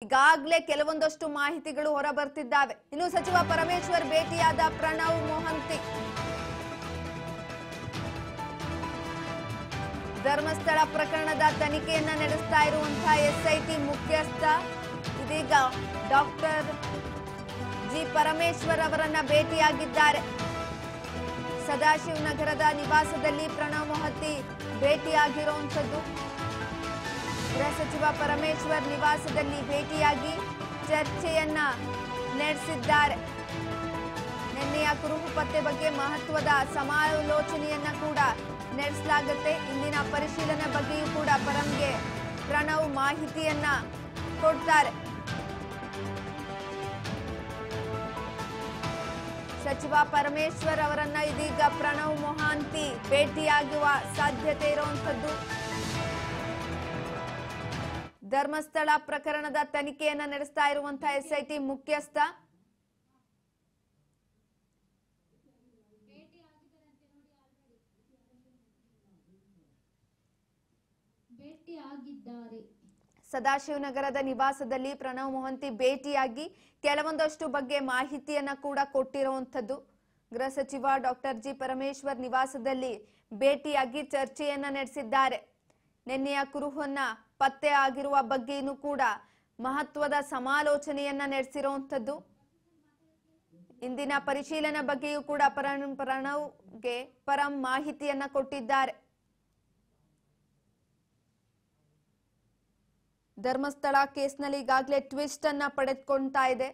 ಈಗಾಗಲೇ ಕೆಲವೊಂದಷ್ಟು ಮಾಹಿತಿಗಳು ಹೊರಬರ್ತಿದ್ದಾವೆ. ಇನ್ನು ಸಚಿವ ಪರಮೇಶ್ವರ್ ಭೇಟಿಯಾದ ಪ್ರಣವ್ ಮೊಹಂತಿ. ಧರ್ಮಸ್ಥಳ ಪ್ರಕರಣದ ತನಿಖೆಯನ್ನ ನಡೆಸ್ತಾ ಇರುವಂತಹ ಎಸ್ಐಟಿ ಮುಖ್ಯಸ್ಥ ಇದೀಗ ಡಾಕ್ಟರ್ ಜಿ ಪರಮೇಶ್ವರ್ ಅವರನ್ನ ಭೇಟಿಯಾಗಿದ್ದಾರೆ. ಸದಾಶಿವನಗರದ ನಿವಾಸದಲ್ಲಿ ಪ್ರಣವ್ ಮೊಹಂತಿ ಭೇಟಿಯಾಗಿರುವಂಥದ್ದು. ಗೃಹ ಸಚಿವ ಪರಮೇಶ್ವರ್ ನಿವಾಸದಲ್ಲಿ ಭೇಟಿಯಾಗಿ ಚರ್ಚೆಯನ್ನ ನಡೆಸಿದ್ದಾರೆ. ನಿನ್ನೆಯ ಕುರುಹು ಪತ್ತೆ ಬಗ್ಗೆ ಮಹತ್ವದ ಸಮಾಲೋಚನೆಯನ್ನ ಕೂಡ ನಡೆಸಲಾಗುತ್ತೆ. ಇಂದಿನ ಪರಿಶೀಲನೆ ಬಗ್ಗೆಯೂ ಕೂಡ ಪರಂಗೆ ಪ್ರಣವ್ ಮಾಹಿತಿಯನ್ನ ಕೊಡ್ತಾರೆ. ಸಚಿವ ಪರಮೇಶ್ವರ್ ಅವರನ್ನ ಇದೀಗ ಪ್ರಣವ್ ಮೊಹಾಂತಿ ಭೇಟಿಯಾಗುವ ಸಾಧ್ಯತೆ ಇರುವಂತದ್ದು. ಧರ್ಮಸ್ಥಳ ಪ್ರಕರಣದ ತನಿಖೆಯನ್ನ ನಡೆಸ್ತಾ ಇರುವಂತಹ ಎಸ್ಐಟಿ ಮುಖ್ಯಸ್ಥ ಸದಾಶಿವನಗರದ ನಿವಾಸದಲ್ಲಿ ಪ್ರಣವ್ ಮೊಹಂತಿ ಭೇಟಿಯಾಗಿ ಕೆಲವೊಂದಷ್ಟು ಬಗ್ಗೆ ಮಾಹಿತಿಯನ್ನ ಕೂಡ ಕೊಟ್ಟಿರುವಂತದ್ದು. ಗೃಹ ಸಚಿವ ಡಾಕ್ಟರ್ ಜಿ ಪರಮೇಶ್ವರ್ ನಿವಾಸದಲ್ಲಿ ಭೇಟಿಯಾಗಿ ಚರ್ಚೆಯನ್ನ ನಡೆಸಿದ್ದಾರೆ. ನಿನ್ನೆಯ ಕುರುಹನ್ನ ಪತ್ತೆ ಆಗಿರುವ ಬಗ್ಗೆಯೂ ಕೂಡ ಮಹತ್ವದ ಸಮಾಲೋಚನೆಯನ್ನ ನಡೆಸಿರುವಂತದ್ದು. ಇಂದಿನ ಪರಿಶೀಲನೆ ಬಗ್ಗೆಯೂ ಕೂಡ ಪ್ರಣವ್ಗೆ ಪರಂ ಮಾಹಿತಿಯನ್ನ ಕೊಟ್ಟಿದ್ದಾರೆ. ಧರ್ಮಸ್ಥಳ ಕೇಸ್ನಲ್ಲಿ ಈಗಾಗಲೇ ಟ್ವಿಸ್ಟ್ ಅನ್ನ ಪಡೆದುಕೊಂಡ್ತಾ ಇದೆ.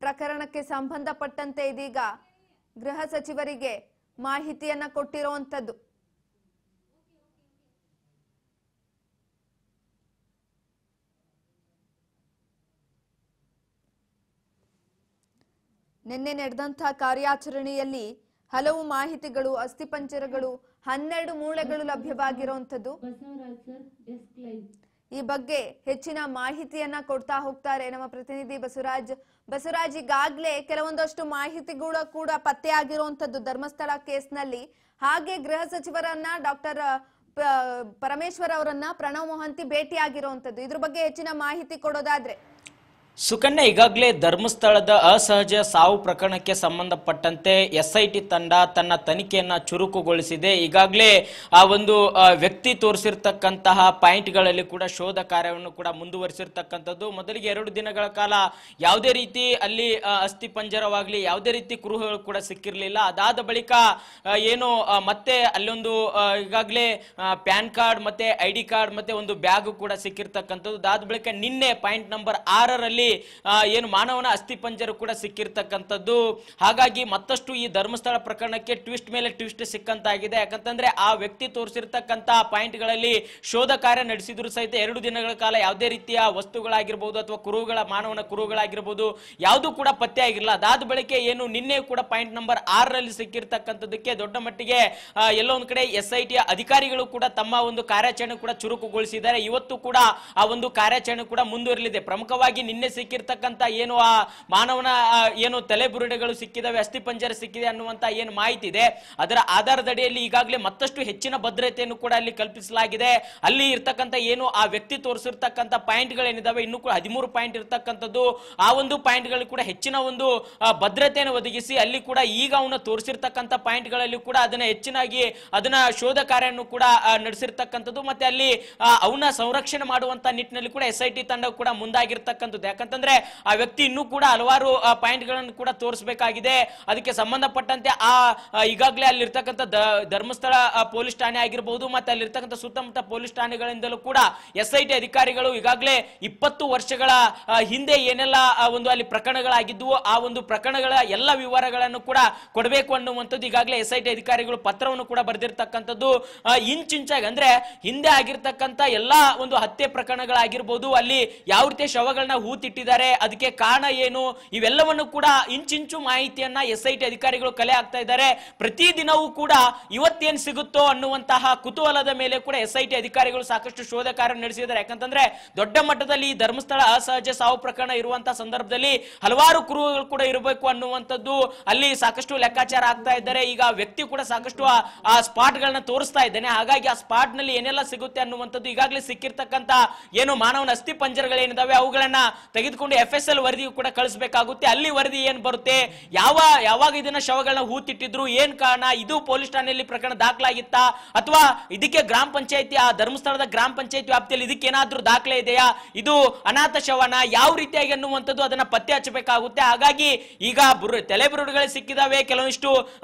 ಪ್ರಕರಣಕ್ಕೆ ಸಂಬಂಧಪಟ್ಟಂತೆ ಇದೀಗ ಗೃಹ ಸಚಿವರಿಗೆ ಮಾಹಿತಿಯನ್ನ ಕೊಟ್ಟಿರುವಂತದ್ದು. ನಿನ್ನೆ ನಡೆದಂತಹ ಕಾರ್ಯಾಚರಣೆಯಲ್ಲಿ ಹಲವು ಮಾಹಿತಿಗಳು, ಅಸ್ಥಿಪಂಜರಗಳು, 12 ಮೂಳೆಗಳು ಲಭ್ಯವಾಗಿರುವಂತದ್ದು. ಈ ಬಗ್ಗೆ ಹೆಚ್ಚಿನ ಮಾಹಿತಿಯನ್ನ ಕೊಡ್ತಾ ಹೋಗ್ತಾರೆ ನಮ್ಮ ಪ್ರತಿನಿಧಿ ಬಸವರಾಜ್. ಈಗಾಗಲೇ ಕೆಲವೊಂದಷ್ಟು ಮಾಹಿತಿಗಳು ಕೂಡ ಪತ್ತೆ ಆಗಿರುವಂತದ್ದು ಧರ್ಮಸ್ಥಳ ಕೇಸ್ನಲ್ಲಿ. ಹಾಗೆ ಗೃಹ ಸಚಿವರನ್ನ ಡಾಕ್ಟರ್ ಪರಮೇಶ್ವರ್ ಅವರನ್ನ ಪ್ರಣವ್ ಮೊಹಂತಿ ಭೇಟಿಯಾಗಿರುವಂತದ್ದು. ಇದ್ರ ಬಗ್ಗೆ ಹೆಚ್ಚಿನ ಮಾಹಿತಿ ಕೊಡೋದಾದ್ರೆ ಸುಕನ್ಯಾ, ಈಗಾಗಲೇ ಧರ್ಮಸ್ಥಳದ ಅಸಹಜ ಸಾವು ಪ್ರಕರಣಕ್ಕೆ ಸಂಬಂಧಪಟ್ಟಂತೆ ಎಸ್ಐಟಿ ತಂಡ ತನ್ನ ತನಿಖೆಯನ್ನ ಚುರುಕುಗೊಳಿಸಿದೆ. ಈಗಾಗಲೇ ಆ ಒಂದು ವ್ಯಕ್ತಿ ತೋರಿಸಿರ್ತಕ್ಕಂತಹ ಪಾಯಿಂಟ್ಗಳಲ್ಲಿ ಕೂಡ ಶೋಧ ಕಾರ್ಯವನ್ನು ಕೂಡ ಮುಂದುವರಿಸಿರ್ತಕ್ಕಂಥದ್ದು. ಮೊದಲಿಗೆ 2 ದಿನಗಳ ಕಾಲ ಯಾವುದೇ ರೀತಿ ಅಲ್ಲಿ ಅಸ್ಥಿ ಪಂಜರವಾಗ್ಲಿ ಯಾವುದೇ ರೀತಿ ಕುರುಹುಗಳು ಕೂಡ ಸಿಕ್ಕಿರಲಿಲ್ಲ. ಅದಾದ ಬಳಿಕ ಏನು ಮತ್ತೆ ಅಲ್ಲೊಂದು ಈಗಾಗಲೇ ಪ್ಯಾನ್ ಕಾರ್ಡ್ ಮತ್ತೆ ID ಕಾರ್ಡ್ ಮತ್ತೆ ಒಂದು ಬ್ಯಾಗ್ ಕೂಡ ಸಿಕ್ಕಿರ್ತಕ್ಕಂಥದ್ದು. ಅದಾದ ಬಳಿಕ ನಿನ್ನೆ ಪಾಯಿಂಟ್ ನಂಬರ್ 6ರಲ್ಲಿ ಏನು ಮಾನವನ ಅಸ್ಥಿ ಪಂಜರ ಕೂಡ ಸಿಕ್ಕಿರ್ತಕ್ಕಂಥದ್ದು. ಹಾಗಾಗಿ ಮತ್ತಷ್ಟು ಈ ಧರ್ಮಸ್ಥಳ ಪ್ರಕರಣಕ್ಕೆ ಟ್ವಿಸ್ಟ್ ಮೇಲೆ ಟ್ವಿಸ್ಟ್ ಸಿಕ್ಕಂತಾಗಿದೆ. ಯಾಕಂತಂದ್ರೆ ಆ ವ್ಯಕ್ತಿ ತೋರಿಸಿರ್ತಕ್ಕಂಥ ಪಾಯಿಂಟ್ಗಳಲ್ಲಿ ಶೋಧ ಕಾರ್ಯ ನಡೆಸಿದ್ರು ಸಹಿತ 2 ದಿನಗಳ ಕಾಲ ಯಾವುದೇ ರೀತಿಯ ವಸ್ತುಗಳಾಗಿರ್ಬೋದು ಅಥವಾ ಮಾನವನ ಕುರುಹುಗಳಾಗಿರ್ಬೋದು ಯಾವುದು ಕೂಡ ಪತ್ತೆ ಆಗಿರಲಿಲ್ಲ. ಅದಾದ ಬಳಿಕ ಏನು ನಿನ್ನೆ ಕೂಡ ಪಾಯಿಂಟ್ ನಂಬರ್ 6ರಲ್ಲಿ ಸಿಕ್ಕಿರ್ತಕ್ಕಂಥದ್ದಕ್ಕೆ ದೊಡ್ಡ ಮಟ್ಟಿಗೆ ಎಲ್ಲೋ ಒಂದು ಕಡೆ SIT ಅಧಿಕಾರಿಗಳು ಕೂಡ ತಮ್ಮ ಒಂದು ಕಾರ್ಯಾಚರಣೆ ಕೂಡ ಚುರುಕುಗೊಳಿಸಿದ್ದಾರೆ. ಇವತ್ತು ಕೂಡ ಆ ಒಂದು ಕಾರ್ಯಾಚರಣೆ ಕೂಡ ಮುಂದುವರಿಲಿದೆ. ಪ್ರಮುಖವಾಗಿ ನಿನ್ನೆ ಸಿಕ್ಕಿರ್ತಕ್ಕಂಥ ಏನು ಆ ಮಾನವನ ಏನು ತಲೆಬುರುಡೆಗಳು ಸಿಕ್ಕಿದಾವೆ, ಅಸ್ಥಿ ಪಂಜರ ಸಿಕ್ಕಿದೆ ಅನ್ನುವಂತ ಏನು ಮಾಹಿತಿ ಇದೆ ಅದರ ಆಧಾರದಡಿಯಲ್ಲಿ ಈಗಾಗಲೇ ಮತ್ತಷ್ಟು ಹೆಚ್ಚಿನ ಭದ್ರತೆಯನ್ನು ಕೂಡ ಅಲ್ಲಿ ಕಲ್ಪಿಸಲಾಗಿದೆ. ಅಲ್ಲಿ ಇರ್ತಕ್ಕಂಥ ಏನು ಆ ವ್ಯಕ್ತಿ ತೋರಿಸಿರ್ತಕ್ಕಂಥ ಪಾಯಿಂಟ್ಗಳೇನಿದಾವೆ ಇನ್ನೂ ಕೂಡ 13 ಪಾಯಿಂಟ್ ಇರ್ತಕ್ಕಂಥದ್ದು. ಆ ಒಂದು ಪಾಯಿಂಟ್ಗಳು ಕೂಡ ಹೆಚ್ಚಿನ ಒಂದು ಭದ್ರತೆಯನ್ನು ಒದಗಿಸಿ ಅಲ್ಲಿ ಕೂಡ ಈಗ ಅವನು ತೋರಿಸಿರ್ತಕ್ಕಂಥ ಪಾಯಿಂಟ್ಗಳಲ್ಲಿ ಕೂಡ ಅದನ್ನ ಹೆಚ್ಚಿನಾಗಿ ಅದನ್ನ ಶೋಧ ಕಾರ್ಯವನ್ನು ಕೂಡ ನಡೆಸಿರ್ತಕ್ಕಂಥದ್ದು. ಮತ್ತೆ ಅಲ್ಲಿ ಅವನ ಸಂರಕ್ಷಣೆ ಮಾಡುವಂತ ನಿಟ್ಟಿನಲ್ಲಿ ಕೂಡ SIT ತಂಡ ಕೂಡ ಮುಂದಾಗಿರ್ತಕ್ಕಂಥದ್ದು. ಯಾಕಂತಂದ್ರೆ ಆ ವ್ಯಕ್ತಿ ಇನ್ನೂ ಕೂಡ ಹಲವಾರು ಪಾಯಿಂಟ್ ಗಳನ್ನು ಕೂಡ ತೋರಿಸಬೇಕಾಗಿದೆ. ಅದಕ್ಕೆ ಸಂಬಂಧಪಟ್ಟಂತೆ ಈಗಾಗಲೇ ಅಲ್ಲಿರ್ತಕ್ಕಂಥ ಧರ್ಮಸ್ಥಳ ಪೊಲೀಸ್ ಠಾಣೆ ಆಗಿರಬಹುದು ಮತ್ತೆ ಅಲ್ಲಿರ್ತಕ್ಕಂಥ ಸುತ್ತಮುತ್ತ ಪೊಲೀಸ್ ಠಾಣೆಗಳಿಂದಲೂ ಕೂಡ SIT ಅಧಿಕಾರಿಗಳು ಈಗಾಗಲೇ 20 ವರ್ಷಗಳ ಹಿಂದೆ ಏನೆಲ್ಲ ಒಂದು ಅಲ್ಲಿ ಪ್ರಕರಣಗಳಾಗಿದ್ವು ಆ ಒಂದು ಪ್ರಕರಣಗಳ ಎಲ್ಲ ವಿವರಗಳನ್ನು ಕೂಡ ಕೊಡಬೇಕು ಅನ್ನುವಂಥದ್ದು ಈಗಾಗಲೇ SIT ಅಧಿಕಾರಿಗಳು ಪತ್ರವನ್ನು ಕೂಡ ಬರೆದಿರ್ತಕ್ಕಂಥದ್ದು. ಇಂಚಿಂಚಾಗಿ ಅಂದ್ರೆ ಹಿಂದೆ ಆಗಿರ್ತಕ್ಕಂಥ ಎಲ್ಲಾ ಒಂದು ಹತ್ಯೆ ಪ್ರಕರಣಗಳಾಗಿರ್ಬೋದು, ಅಲ್ಲಿ ಯಾವ ರೀತಿ ಶವಗಳನ್ನ ಹೂತಿಟ್ಟು ಇಟ್ಟಿದ್ದಾರೆ, ಅದಕ್ಕೆ ಕಾರಣ ಏನು, ಇವೆಲ್ಲವನ್ನು ಕೂಡ ಇಂಚಿಂಚು ಮಾಹಿತಿಯನ್ನ SIT ಅಧಿಕಾರಿಗಳು ಕಲೆ ಹಾಕ್ತಾ ಇದ್ದಾರೆ. ಪ್ರತಿದಿನವೂ ಕೂಡ ಇವತ್ತೇನ್ ಸಿಗುತ್ತೋ ಅನ್ನುವಂತಹ ಕುತೂಹಲದ ಮೇಲೆ ಕೂಡ SIT ಅಧಿಕಾರಿಗಳು ಸಾಕಷ್ಟು ಶೋಧ ಕಾರ್ಯ ನಡೆಸಿದ್ದಾರೆ. ಯಾಕಂತಂದ್ರೆ ದೊಡ್ಡ ಮಟ್ಟದಲ್ಲಿ ಧರ್ಮಸ್ಥಳ ಅಸಹಜ ಸಾವು ಪ್ರಕರಣ ಇರುವಂತಹ ಸಂದರ್ಭದಲ್ಲಿ ಹಲವಾರು ಕುರುಹುಗಳು ಕೂಡ ಇರಬೇಕು ಅನ್ನುವಂಥದ್ದು ಅಲ್ಲಿ ಸಾಕಷ್ಟು ಲೆಕ್ಕಾಚಾರ ಆಗ್ತಾ ಇದ್ದಾರೆ. ಈಗ ವ್ಯಕ್ತಿ ಕೂಡ ಸಾಕಷ್ಟು ಆ ಸ್ಪಾಟ್ ಗಳನ್ನ ತೋರಿಸ್ತಾ ಇದ್ದಾನೆ. ಹಾಗಾಗಿ ಆ ಸ್ಪಾಟ್ ನಲ್ಲಿ ಏನೆಲ್ಲ ಸಿಗುತ್ತೆ ಅನ್ನುವಂಥದ್ದು ಈಗಾಗಲೇ ಸಿಕ್ಕಿರ್ತಕ್ಕಂತ ಏನು ಮಾನವನ ಅಸ್ಥಿ ಪಂಜರಗಳೇನಿದಾವೆ ಅವುಗಳನ್ನ ತೆಗೆದುಕೊಂಡು FSL ವರದಿಗೂ ಕೂಡ ಕಳಿಸಬೇಕಾಗುತ್ತೆ. ಅಲ್ಲಿ ವರದಿ ಏನ್ ಬರುತ್ತೆ, ಯಾವಾಗ ಇದನ್ನ ಶವಗಳನ್ನ ಹೂತಿಟ್ಟಿದ್ರು, ಏನ್ ಕಾರಣ, ಇದು ಪೊಲೀಸ್ ಠಾಣೆಯಲ್ಲಿ ಪ್ರಕರಣ ದಾಖಲಾಗಿತ್ತಾ ಅಥವಾ ಇದಕ್ಕೆ ಗ್ರಾಮ ಪಂಚಾಯತಿ ಆ ಧರ್ಮಸ್ಥಳದ ಗ್ರಾಮ ಪಂಚಾಯತಿ ವ್ಯಾಪ್ತಿಯಲ್ಲಿ ಇದಕ್ಕೇನಾದ್ರೂ ದಾಖಲೆ ಇದೆಯಾ, ಇದು ಅನಾಥ ಶವನ, ಯಾವ ರೀತಿಯಾಗಿ ಅನ್ನುವಂಥದ್ದು ಅದನ್ನ ಪತ್ತೆ ಹಚ್ಚಬೇಕಾಗುತ್ತೆ. ಹಾಗಾಗಿ ಈಗ ತಲೆಬುರುಡುಗಳು ಸಿಕ್ಕಿದಾವೆ, ಕೆಲವೊಂದಿಷ್ಟು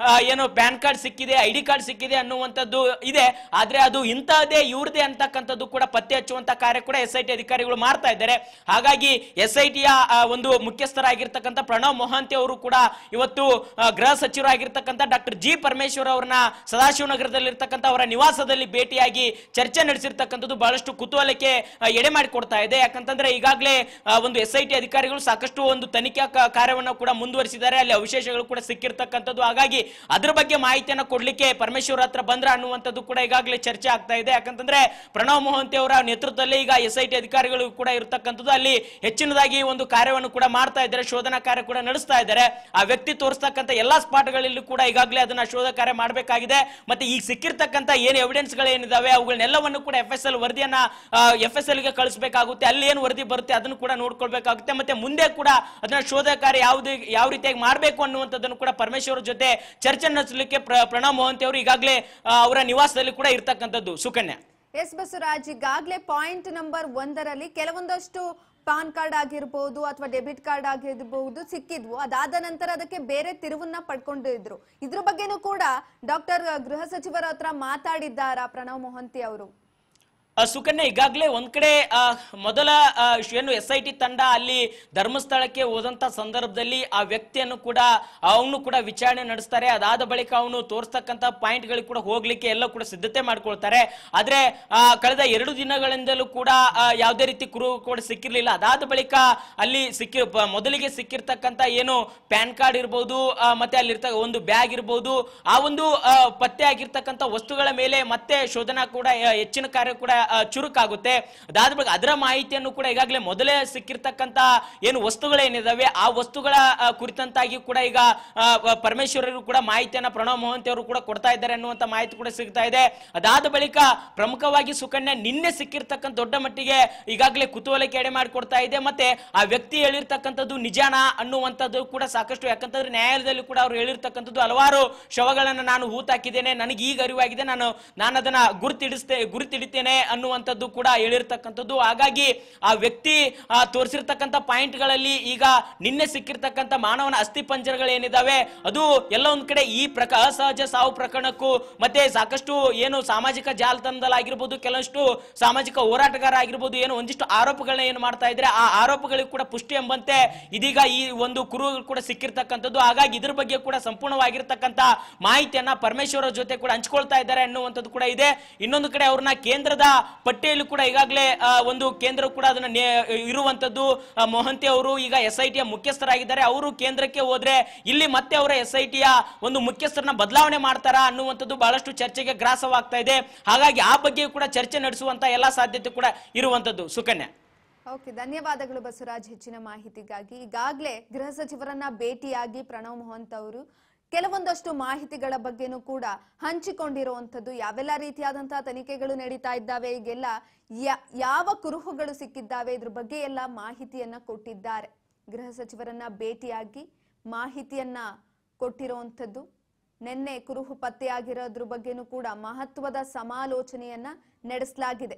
ಏನು ಪ್ಯಾನ್ ಕಾರ್ಡ್ ಸಿಕ್ಕಿದೆ, ID ಕಾರ್ಡ್ ಸಿಕ್ಕಿದೆ ಅನ್ನುವಂಥದ್ದು ಇದೆ. ಆದ್ರೆ ಅದು ಇಂತಹದೇ ಇವ್ರದೇ ಅಂತಕ್ಕಂಥದ್ದು ಕೂಡ ಪತ್ತೆ ಹಚ್ಚುವಂತ ಕಾರ್ಯ ಕೂಡ SIT ಅಧಿಕಾರಿಗಳು ಮಾಡ್ತಾ ಇದ್ದಾರೆ. ಹಾಗಾಗಿ SIT ಯ ಒಂದು ಮುಖ್ಯಸ್ಥರಾಗಿರ್ತಕ್ಕಂಥ ಪ್ರಣವ್ ಮೊಹಾಂತಿ ಅವರು ಕೂಡ ಇವತ್ತು ಗೃಹ ಸಚಿವರಾಗಿರ್ತಕ್ಕಂಥ ಡಾಕ್ಟರ್ G ಪರಮೇಶ್ವರ್ ಅವರನ್ನ ಸದಾಶಿವನಗರದಲ್ಲಿರ್ತಕ್ಕಂಥ ಅವರ ನಿವಾಸದಲ್ಲಿ ಭೇಟಿಯಾಗಿ ಚರ್ಚೆ ನಡೆಸಿರ್ತಕ್ಕಂಥದ್ದು ಬಹಳಷ್ಟು ಕುತೂಹಲಕ್ಕೆ ಎಡೆ ಮಾಡಿಕೊಡ್ತಾ ಇದೆ. ಯಾಕಂತಂದ್ರೆ ಈಗಾಗಲೇ ಒಂದು SIT ಅಧಿಕಾರಿಗಳು ಸಾಕಷ್ಟು ಒಂದು ತನಿಖಾ ಕಾರ್ಯವನ್ನು ಕೂಡ ಮುಂದುವರಿಸಿದ್ದಾರೆ, ಅಲ್ಲಿ ಅವಶೇಷಗಳು ಕೂಡ ಸಿಕ್ಕಿರ್ತಕ್ಕಂಥದ್ದು. ಹಾಗಾಗಿ ಅದ್ರ ಬಗ್ಗೆ ಮಾಹಿತಿಯನ್ನು ಕೊಡ್ಲಿಕ್ಕೆ ಪರಮೇಶ್ವರ್ ಹತ್ರ ಬಂದ್ರ ಅನ್ನುವಂಥದ್ದು ಕೂಡ ಈಗಾಗಲೇ ಚರ್ಚೆ ಆಗ್ತಾ ಇದೆ. ಯಾಕಂತಂದ್ರೆ ಪ್ರಣವ್ ಮೊಹಾಂತಿ ಅವರ ನೇತೃತ್ವದಲ್ಲಿ ಈಗ SIT ಅಧಿಕಾರಿಗಳು ಕೂಡ ಇರತಕ್ಕಂಥದ್ದು ಅಲ್ಲಿ ಹೆಚ್ಚಿನದಾಗಿ ಒಂದು ಕಾರ್ಯವನ್ನು ಕೂಡ ಮಾಡ್ತಾ ಇದ್ದಾರೆ, ಶೋಧನಾ ಕಾರ್ಯ ಕೂಡ ನಡೆಸ್ತಾ ಇದ್ದಾರೆ. ಆ ವ್ಯಕ್ತಿ ತೋರಿಸ್ತಕ್ಕಂಥ ಎಲ್ಲಾ ಸ್ಪಾಟ್ಗಳಲ್ಲಿ ಕೂಡ ಈಗಾಗಲೇ ಅದನ್ನ ಶೋಧ ಕಾರ್ಯ ಮಾಡಬೇಕಾಗಿದೆ. ಮತ್ತೆ ಈಗ ಸಿಕ್ಕಿರ್ತಕ್ಕಂಥ ಏನು ಎವಿಡೆನ್ಸ್ ಗಳೇನಿದಾವೆ ಅವುಗಳನ್ನೆಲ್ಲವನ್ನು ಕೂಡ FSL ವರದಿಯನ್ನ FSL ಗೆ ಕಳಿಸಬೇಕಾಗುತ್ತೆ. ಅಲ್ಲಿ ಏನು ವರದಿ ಬರುತ್ತೆ ಅದನ್ನು ಕೂಡ ನೋಡ್ಕೊಳ್ಬೇಕಾಗುತ್ತೆ. ಮತ್ತೆ ಮುಂದೆ ಕೂಡ ಅದನ್ನ ಶೋಧ ಕಾರ್ಯ ಯಾವ ರೀತಿಯಾಗಿ ಮಾಡಬೇಕು ಅನ್ನುವಂಥದ್ದನ್ನು ಕೂಡ ಪರಮೇಶ್ವರ್ ಜೊತೆ ಚರ್ಚೆ ನಡೆಸಲಿಕ್ಕೆ ಪ್ರಣವ್ ಮೊಹಾಂತಿ ಅವರು ಈಗಾಗಲೇ ಅವರ ನಿವಾಸದಲ್ಲಿ ಕೂಡ ಇರ್ತಕ್ಕಂಥದ್ದು. ಸುಕನ್ಯಾ. ಎಸ್ ಬಸವರಾಜ್, ಈಗಾಗಲೇ ಪಾಯಿಂಟ್ ನಂಬರ್ 1ರಲ್ಲಿ ಕೆಲವೊಂದಷ್ಟು ಪಾನ್ ಕಾರ್ಡ್ ಆಗಿರ್ಬೋದು ಅಥವಾ ಡೆಬಿಟ್ ಕಾರ್ಡ್ ಆಗಿರ್ಬಹುದು ಸಿಕ್ಕಿದ್ವು. ಅದಾದ ನಂತರ ಅದಕ್ಕೆ ಬೇರೆ ತಿರುವನ್ನ ಪಡ್ಕೊಂಡಿದ್ರು. ಇದ್ರ ಬಗ್ಗೆನೂ ಕೂಡ ಡಾಕ್ಟರ್ ಗೃಹ ಸಚಿವರ ಹತ್ರ ಮಾತಾಡಿದ್ದಾರಾ ಪ್ರಣವ್ ಮೊಹಾಂತಿ ಅವರು? ಸುಕನ್ಯಾ, ಈಗಾಗಲೇ ಒಂದ್ ಕಡೆ ಮೊದಲ ಏನು SIT ತಂಡ ಅಲ್ಲಿ ಧರ್ಮಸ್ಥಳಕ್ಕೆ ಹೋದಂತ ಸಂದರ್ಭದಲ್ಲಿ ಆ ವ್ಯಕ್ತಿಯನ್ನು ಕೂಡ ಅವನು ಕೂಡ ವಿಚಾರಣೆ ನಡೆಸ್ತಾರೆ. ಅದಾದ ಬಳಿಕ ಅವನು ತೋರಿಸ್ತಕ್ಕಂಥ ಪಾಯಿಂಟ್ ಗಳಿಗೆ ಕೂಡ ಹೋಗ್ಲಿಕ್ಕೆ ಎಲ್ಲ ಕೂಡ ಸಿದ್ಧತೆ ಮಾಡ್ಕೊಳ್ತಾರೆ. ಆದ್ರೆ ಕಳೆದ 2 ದಿನಗಳಿಂದಲೂ ಕೂಡ ಯಾವುದೇ ರೀತಿ ಕುರು ಕೂಡ ಸಿಕ್ಕಿರ್ಲಿಲ್ಲ. ಅದಾದ ಬಳಿಕ ಅಲ್ಲಿ ಮೊದಲಿಗೆ ಸಿಕ್ಕಿರ್ತಕ್ಕಂಥ ಏನು ಪ್ಯಾನ್ ಕಾರ್ಡ್ ಇರ್ಬೋದು, ಮತ್ತೆ ಅಲ್ಲಿರ್ತ ಒಂದು ಬ್ಯಾಗ್ ಇರ್ಬೋದು, ಆ ಒಂದು ಪತ್ತೆ ಆಗಿರ್ತಕ್ಕಂಥ ವಸ್ತುಗಳ ಮೇಲೆ ಮತ್ತೆ ಶೋಧನಾ ಕೂಡ ಹೆಚ್ಚಿನ ಕಾರ್ಯ ಕೂಡ ಚುರುಕಾಗುತ್ತೆ. ಅದಾದ ಬಳಿಕ ಅದರ ಮಾಹಿತಿಯನ್ನು ಕೂಡ ಈಗಾಗಲೇ ಮೊದಲೇ ಸಿಕ್ಕಿರ್ತಕ್ಕಂಥ ಏನು ವಸ್ತುಗಳೇನಿದಾವೆ ಆ ವಸ್ತುಗಳ ಕುರಿತಂತಾಗಿ ಕೂಡ ಈಗ ಪರಮೇಶ್ವರರು ಕೂಡ ಮಾಹಿತಿಯನ್ನ ಪ್ರಣವ್ ಮೊಹಾಂತಿ ಅವರು ಕೂಡ ಕೊಡ್ತಾ ಇದ್ದಾರೆ ಅನ್ನುವಂತ ಮಾಹಿತಿ ಕೂಡ ಸಿಗ್ತಾ ಇದೆ. ಅದಾದ ಬಳಿಕ ಪ್ರಮುಖವಾಗಿ ಸುಕನ್ಯಾ ನಿನ್ನೆ ಸಿಕ್ಕಿರ್ತಕ್ಕಂಥ ದೊಡ್ಡ ಮಟ್ಟಿಗೆ ಈಗಾಗಲೇ ಕುತೂಹಲಕ್ಕೆ ಎಡೆ ಮಾಡಿಕೊಡ್ತಾ ಇದೆ. ಮತ್ತೆ ಆ ವ್ಯಕ್ತಿ ಹೇಳಿರ್ತಕ್ಕಂಥದ್ದು ನಿಜಾನ ಅನ್ನುವಂಥದ್ದು ಕೂಡ ಸಾಕಷ್ಟು, ಯಾಕಂತಂದ್ರೆ ನ್ಯಾಯಾಲಯದಲ್ಲಿ ಕೂಡ ಅವ್ರು ಹೇಳಿರ್ತಕ್ಕಂಥದ್ದು ಹಲವಾರು ಶವಗಳನ್ನ ನಾನು ಹೂತಾಕಿದ್ದೇನೆ, ನನಗೆ ಈಗ ಅರಿವಾಗಿದೆ, ನಾನು ಅದನ್ನ ಗುರುತಿಡಿತೇನೆ ಅನ್ನುವಂಥದ್ದು ಕೂಡ ಹೇಳಿರ್ತಕ್ಕಂಥದ್ದು. ಹಾಗಾಗಿ ಆ ವ್ಯಕ್ತಿ ತೋರಿಸಿರ್ತಕ್ಕಂಥ ಪಾಯಿಂಟ್ ಗಳಲ್ಲಿ ಈಗ ನಿನ್ನೆ ಸಿಕ್ಕಿರ್ತಕ್ಕಂಥ ಮಾನವನ ಅಸ್ಥಿ ಪಂಜರಗಳೇನಿದಾವೆ ಅದು ಎಲ್ಲ ಒಂದ್ ಕಡೆ ಈ ಅಸಹಜ ಸಾವು ಪ್ರಕರಣಕ್ಕೂ ಮತ್ತೆ ಸಾಕಷ್ಟು ಏನು ಸಾಮಾಜಿಕ ಜಾಲತಾಣದಲ್ಲಿ ಆಗಿರ್ಬೋದು, ಕೆಲವಷ್ಟು ಸಾಮಾಜಿಕ ಹೋರಾಟಗಾರ ಆಗಿರ್ಬೋದು, ಏನು ಒಂದಿಷ್ಟು ಆರೋಪಗಳನ್ನ ಏನು ಮಾಡ್ತಾ ಇದ್ರೆ ಆ ಆರೋಪಗಳಿಗೆ ಕೂಡ ಪುಷ್ಟಿ ಎಂಬಂತೆ ಇದೀಗ ಈ ಒಂದು ಕುರುಹುಗಳು ಕೂಡ ಸಿಕ್ಕಿರ್ತಕ್ಕಂಥದ್ದು. ಹಾಗಾಗಿ ಇದ್ರ ಬಗ್ಗೆ ಕೂಡ ಸಂಪೂರ್ಣವಾಗಿರ್ತಕ್ಕಂಥ ಮಾಹಿತಿಯನ್ನ ಪರಮೇಶ್ವರ ಜೊತೆ ಕೂಡ ಹಂಚ್ಕೊಳ್ತಾ ಇದ್ದಾರೆ ಅನ್ನುವಂಥದ್ದು ಕೂಡ ಇದೆ. ಇನ್ನೊಂದು ಕಡೆ ಅವ್ರನ್ನ ಕೇಂದ್ರದ ಪಟ್ಟಿಯಲ್ಲಿ ಕೂಡ ಈಗಾಗಲೇ ಒಂದು ಕೇಂದ್ರ ಕೂಡ ಅದನ್ನ ಇರುವಂತದ್ದು. ಮೊಹಾಂತಿ ಅವರು ಈಗ SIT ಯ ಮುಖ್ಯಸ್ಥರಾಗಿದ್ದಾರೆ. ಅವರು ಕೇಂದ್ರಕ್ಕೆ ಹೋದ್ರೆ ಇಲ್ಲಿ ಮತ್ತೆ ಅವರ SIT ಯ ಒಂದು ಮುಖ್ಯಸ್ಥರನ್ನ ಬದಲಾವಣೆ ಮಾಡ್ತಾರಾ ಅನ್ನುವಂಥದ್ದು ಬಹಳಷ್ಟು ಚರ್ಚೆಗೆ ಗ್ರಾಸವಾಗ್ತಾ ಇದೆ. ಹಾಗಾಗಿ ಆ ಬಗ್ಗೆ ಕೂಡ ಚರ್ಚೆ ನಡೆಸುವಂತ ಎಲ್ಲಾ ಸಾಧ್ಯತೆ ಕೂಡ ಇರುವಂತದ್ದು. ಸುಕನ್ಯಾ. ಓಕೆ, ಧನ್ಯವಾದಗಳು ಬಸವರಾಜ್ ಹೆಚ್ಚಿನ ಮಾಹಿತಿಗಾಗಿ. ಈಗಾಗಲೇ ಗೃಹ ಸಚಿವರನ್ನ ಭೇಟಿಯಾಗಿ ಪ್ರಣವ್ ಮೊಹಾಂತಿ ಅವರು ಕೆಲವೊಂದಷ್ಟು ಮಾಹಿತಿಗಳ ಬಗ್ಗೆನೂ ಕೂಡ ಹಂಚಿಕೊಂಡಿರುವಂತದ್ದು, ಯಾವೆಲ್ಲ ರೀತಿಯಾದಂತಹ ತನಿಖೆಗಳು ನಡೀತಾ ಇದ್ದಾವೆ, ಈಗೆಲ್ಲ ಯಾವ ಕುರುಹುಗಳು ಸಿಕ್ಕಿದ್ದಾವೆ, ಇದ್ರ ಬಗ್ಗೆ ಎಲ್ಲ ಮಾಹಿತಿಯನ್ನ ಕೊಟ್ಟಿದ್ದಾರೆ. ಗೃಹ ಸಚಿವರನ್ನ ಭೇಟಿಯಾಗಿ ಮಾಹಿತಿಯನ್ನ ಕೊಟ್ಟಿರುವಂತದ್ದು. ನಿನ್ನೆ ಕುರುಹು ಪತ್ತೆಯಾಗಿರೋದ್ರ ಬಗ್ಗೆನೂ ಕೂಡ ಮಹತ್ವದ ಸಮಾಲೋಚನೆಯನ್ನ ನಡೆಸಲಾಗಿದೆ.